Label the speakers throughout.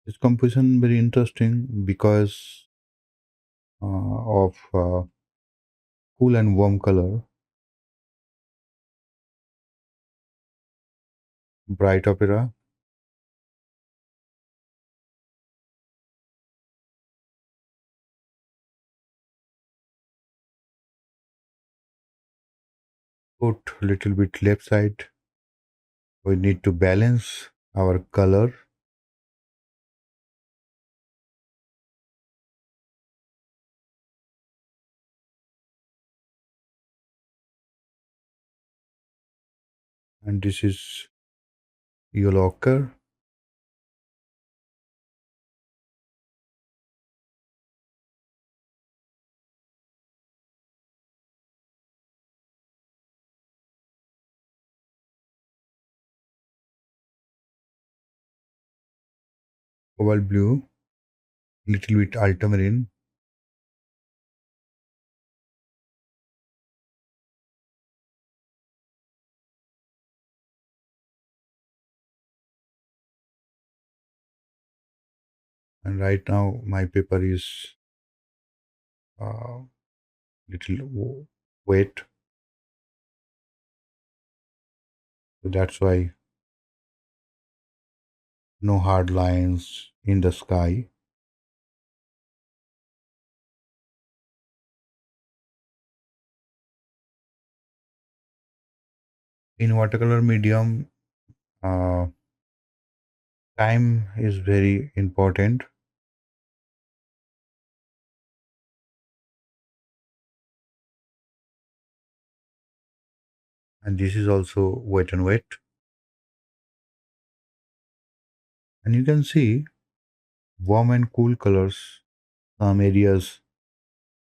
Speaker 1: This composition very interesting because of cool and warm color, bright opera, put little bit left side. We need to balance our color, and this is yellow ochre, cobalt blue, little bit ultramarine, and right now my paper is uh, little wet, so that's why no hard lines in the sky. In watercolor medium, uh, time is very important, and this is also wet and wet. And you can see warm and cool colors. Some areas,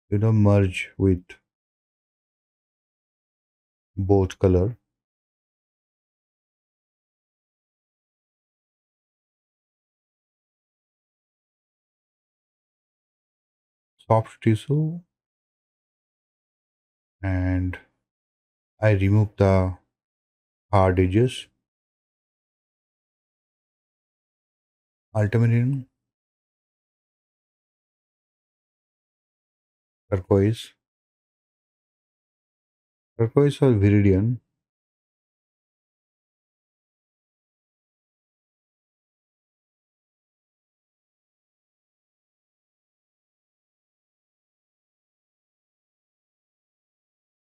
Speaker 1: merge with both color. Soft tissue, and I remove the hard edges. Ultramarine, turquoise, turquoise or viridian.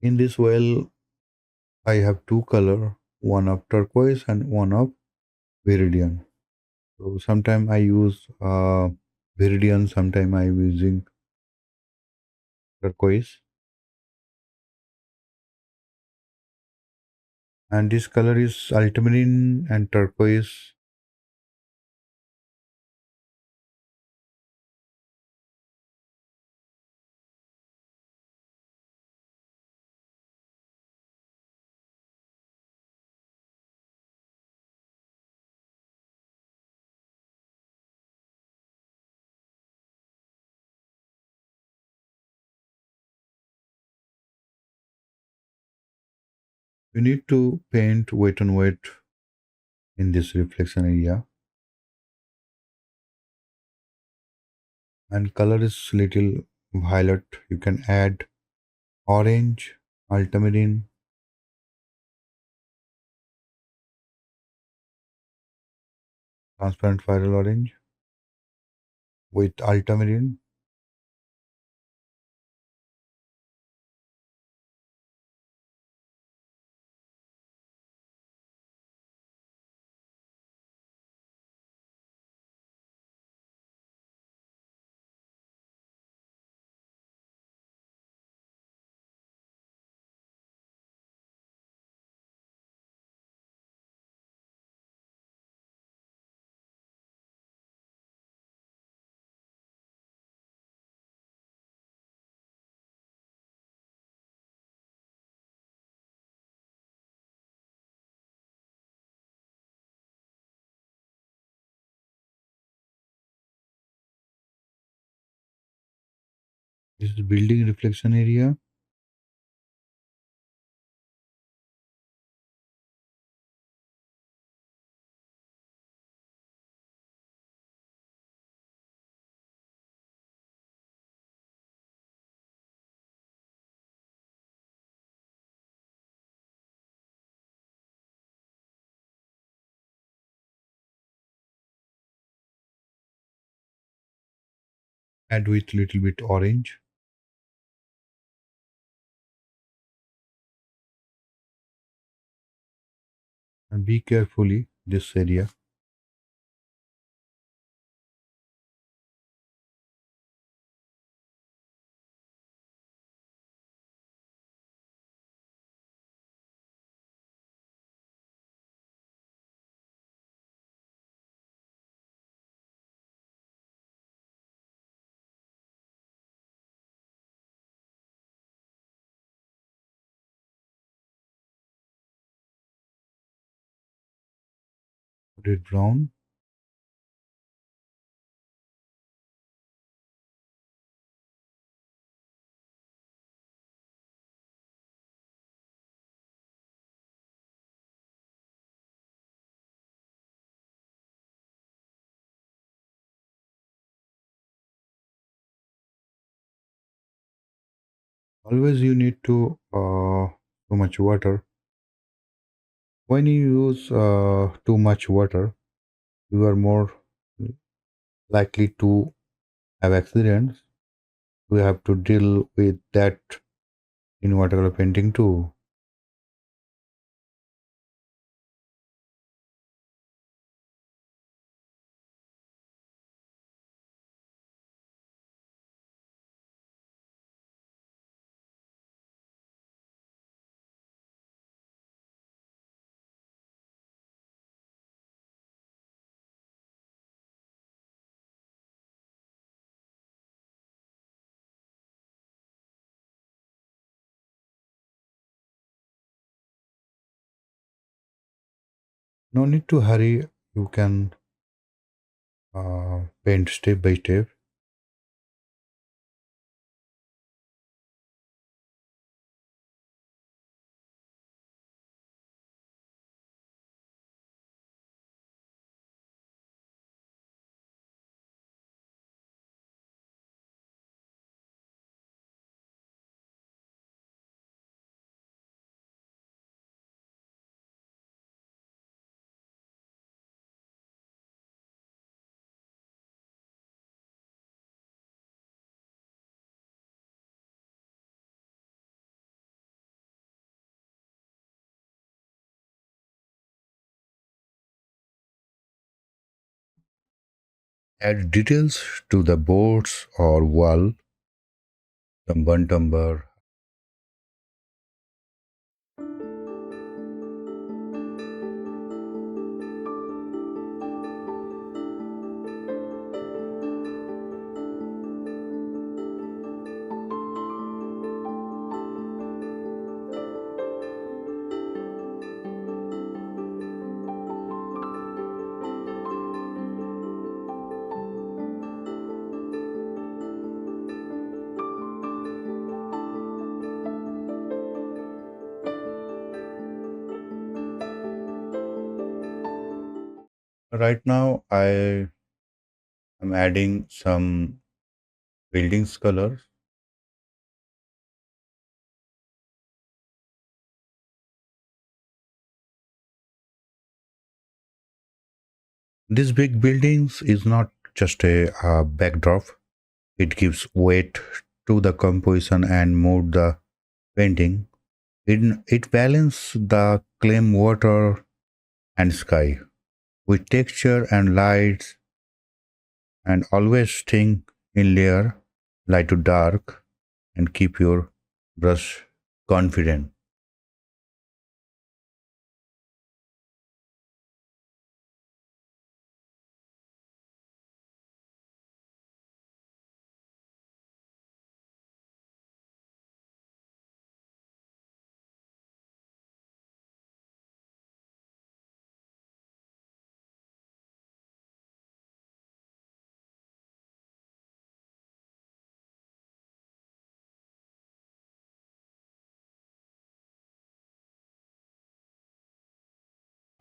Speaker 1: In this well, I have two color, one of turquoise and one of viridian. So sometime I use viridian, sometime I using turquoise. And this color is ultramarine and turquoise. You need to paint wet and wet in this reflection area, and color is little violet. You can add orange, ultramarine, transparent viral orange with ultramarine. This is building reflection area. Add with little bit orange and be carefully this area. Put it brown. Always you need to too much water. When you use too much water, you are more likely to have accidents. We have to deal with that in watercolor painting too. No need to hurry. You can paint step by step. Add details to the boards or wall, some burnt umber. Right now, I am adding some buildings colors. This big buildings is not just a backdrop. It gives weight to the composition and mood the painting. It balances the claim water and sky with texture and lights, and always think in layer, light to dark, and keep your brush confident.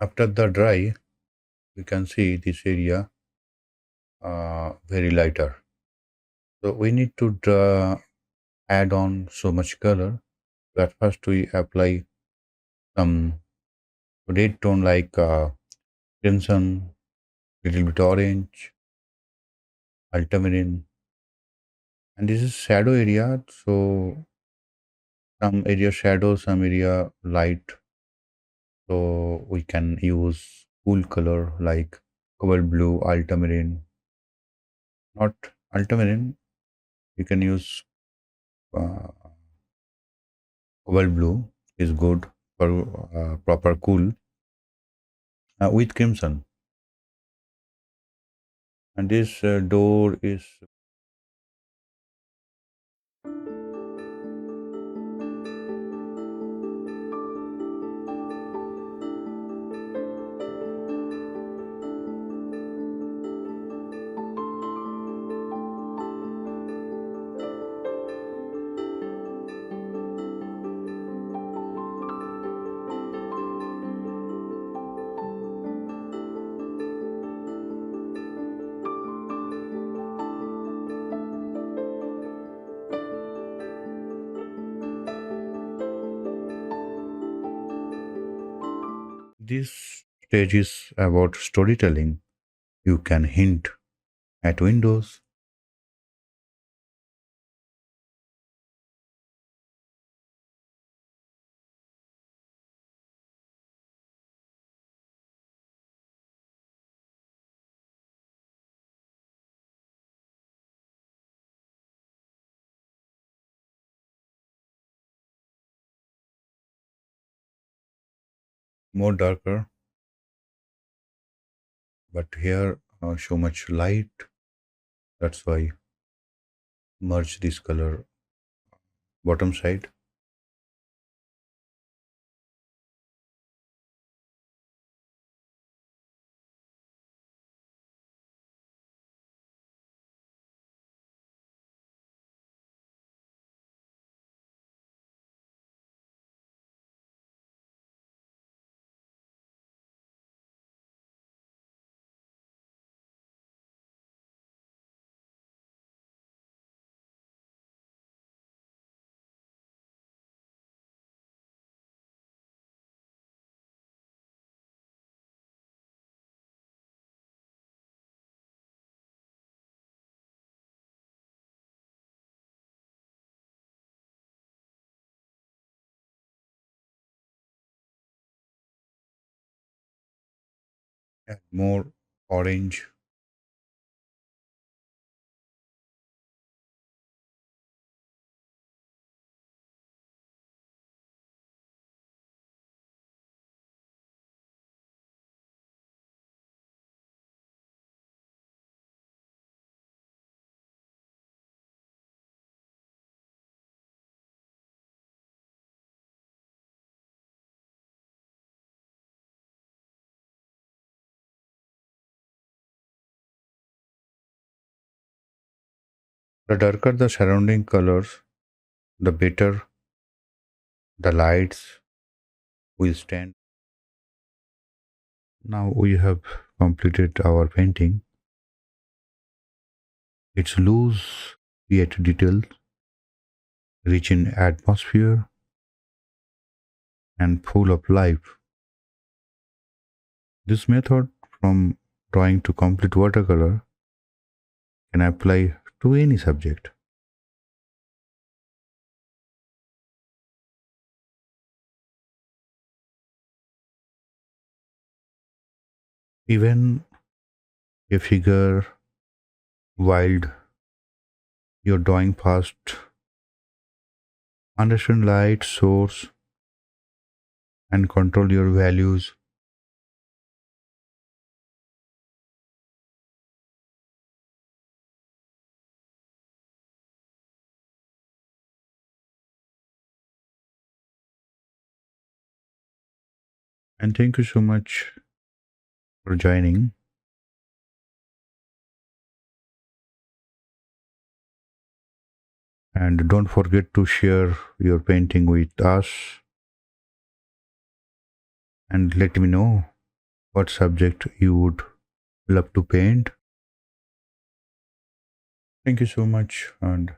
Speaker 1: After the dry, we can see this area very lighter. So we need to add on so much color. But first we apply some red tone like crimson, little bit orange, ultramarine, And this is shadow area, so some area shadow, some area light. So we can use cool color like cobalt blue, ultramarine. Not ultramarine, you can use uh, cobalt blue is good for proper cool with crimson. And this door is this stage is about storytelling. You can hint at windows, more darker, but here so much light. That's why merge this color bottom side. Add more orange. The darker the surrounding colors, the better the lights will stand. Now we have completed our painting. It's loose yet detailed, rich in atmosphere and full of life. This method, from drawing to complete watercolor, can apply to any subject. Even a figure wild, you're drawing fast, understand light source and control your values. And thank you so much for joining. And don't forget to share your painting with us and let me know what subject you would love to paint. Thank you so much and